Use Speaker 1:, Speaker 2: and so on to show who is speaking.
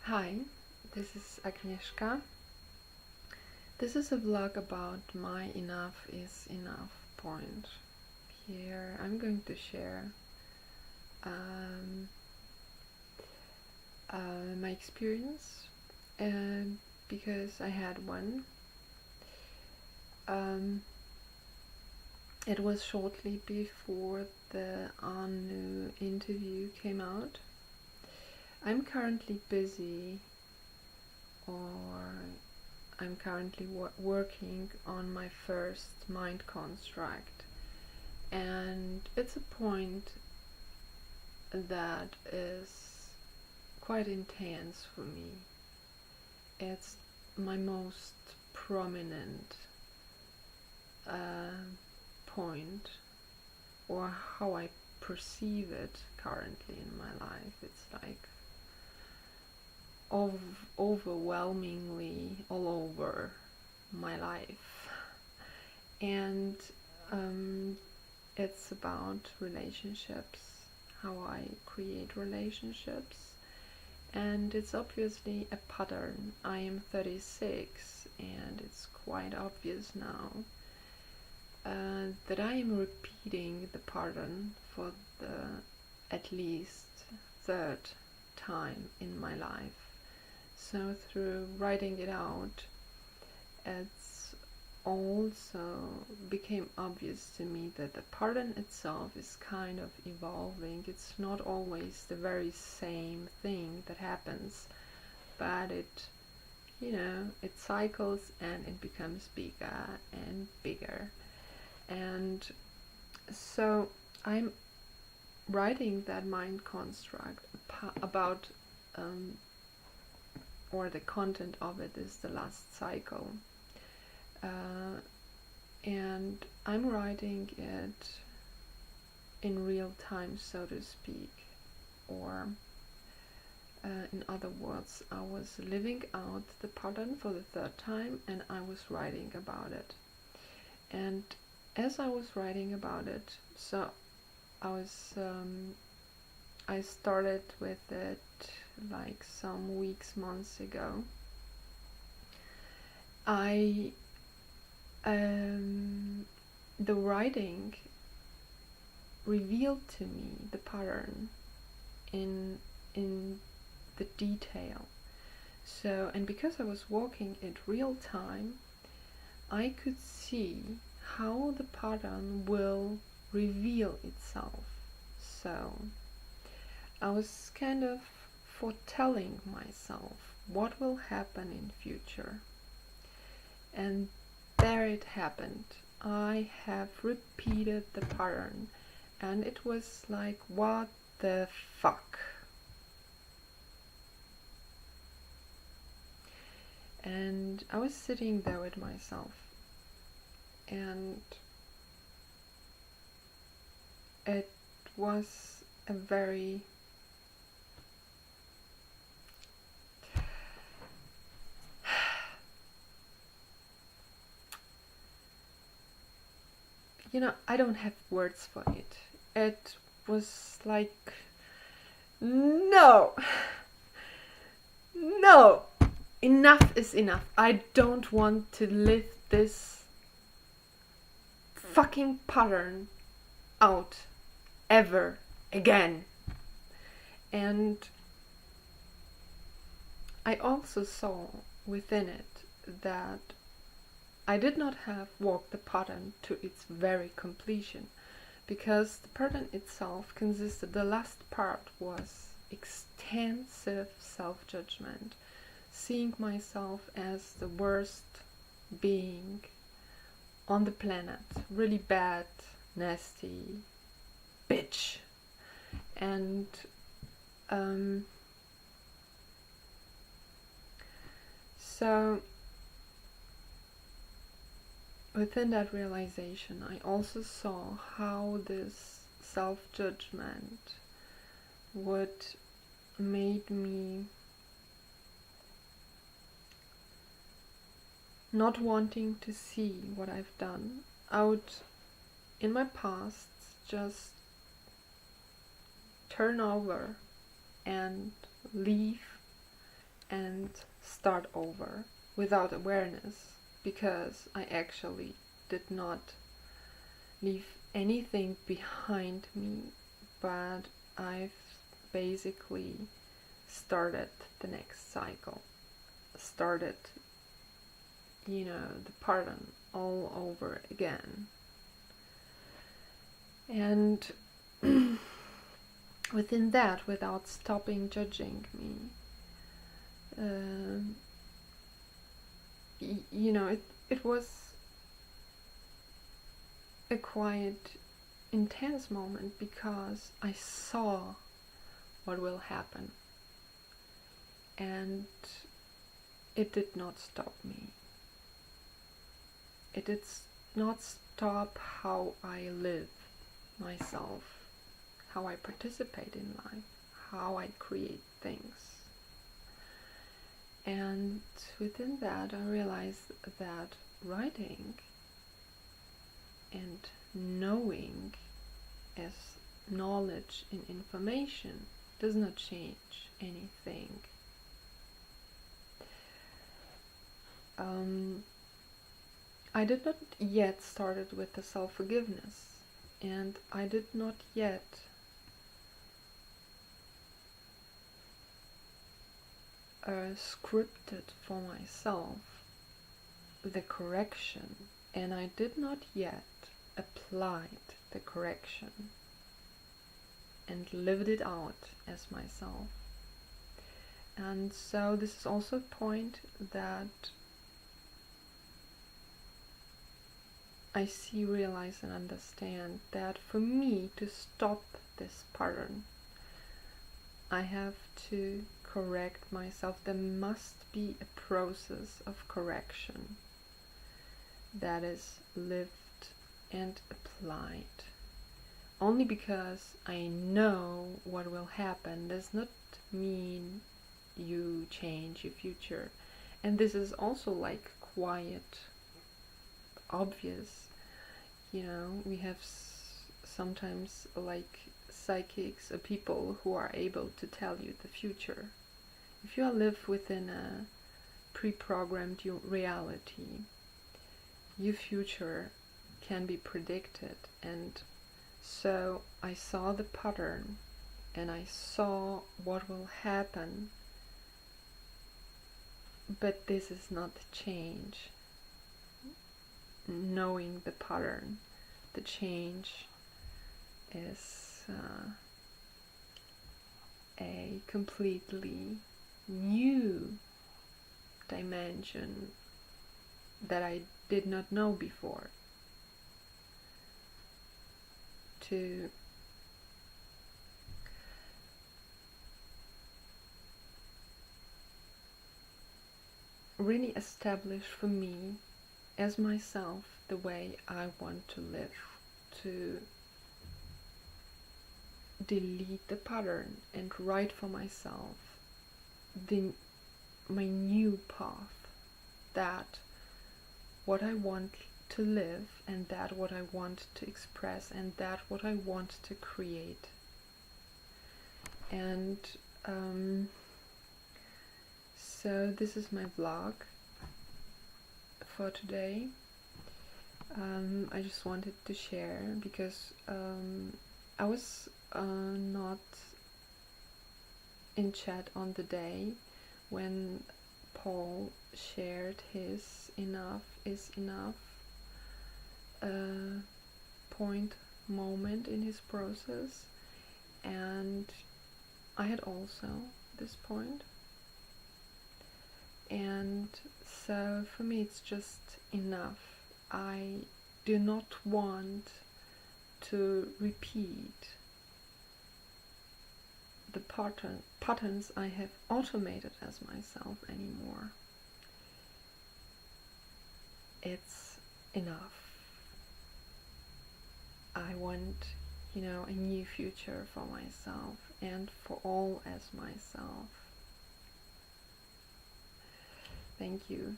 Speaker 1: Hi, this is Agnieszka. This is a vlog about my enough is enough point. Here I'm going to share um, my experience because I had one. It was shortly before the Anu interview came out. I'm currently busy, or I'm currently working on my first mind construct, and it's a point that is quite intense for me. It's my most prominent point, or how I perceive it currently in my life. It's like overwhelmingly all over my life, and it's about relationships, how I create relationships, and it's obviously a pattern. I am 36 and it's quite obvious now that I am repeating the pattern for the at least third time in my life. So through writing it out, it's also became obvious to me that the pattern itself is kind of evolving. It's not always the very same thing that happens, but it cycles and it becomes bigger and bigger. And so I'm writing that mind construct about or the content of it is the last cycle, and I'm writing it in real time, so to speak, or in other words, I was living out the pattern for the third time and I was writing about it. And as I was writing about it, so I started with it like some weeks, months ago. The writing revealed to me the pattern in the detail. So, and because I was walking at real time, I could see how the pattern will reveal itself. So I was kind of foretelling myself what will happen in future, and there it happened. I have repeated the pattern, and it was like, what the fuck? And I was sitting there with myself, and it was a very I don't have words for it. It was like, no, enough is enough. I don't want to live this fucking pattern out ever again. And I also saw within it that I did not have walked the pattern to its very completion, because the pattern itself consisted, the last part was extensive self-judgment, seeing myself as the worst being on the planet, really bad, nasty bitch. And so within that realization, I also saw how this self-judgment would made me not wanting to see what I've done. I would, in my past, just turn over and leave and start over without awareness, because I actually did not leave anything behind me, but I've basically started the next cycle, started, the pattern all over again. And within that, without stopping judging me, it was a quite intense moment, because I saw what will happen, and it did not stop me. It did not stop how I live myself, how I participate in life, how I create things. And within that, I realized that writing and knowing as knowledge and information does not change anything. I did not yet started with the self-forgiveness, and I did not yet scripted for myself the correction, and I did not yet applied the correction and lived it out as myself. And so this is also a point that I see, realize and understand that for me to stop this pattern, I have to correct myself. There must be a process of correction that is lived and applied. Only because I know what will happen does not mean you change your future. And this is also like quite obvious. We have sometimes like psychics or people who are able to tell you the future. If you live within a pre-programmed reality, your future can be predicted. And so I saw the pattern and I saw what will happen, but this is not the change. Knowing the pattern, the change is a completely new dimension that I did not know before. To really establish for me as myself the way I want to live, to delete the pattern and write for myself my new path, that what I want to live, and that what I want to express, and that what I want to create. And so this is my vlog for today. I just wanted to share because I was not in chat on the day when Paul shared his enough is enough moment in his process, and I had also this point. And so for me it's just enough. I do not want to repeat the patterns I have automated as myself anymore. It's enough. I want, a new future for myself and for all as myself. Thank you.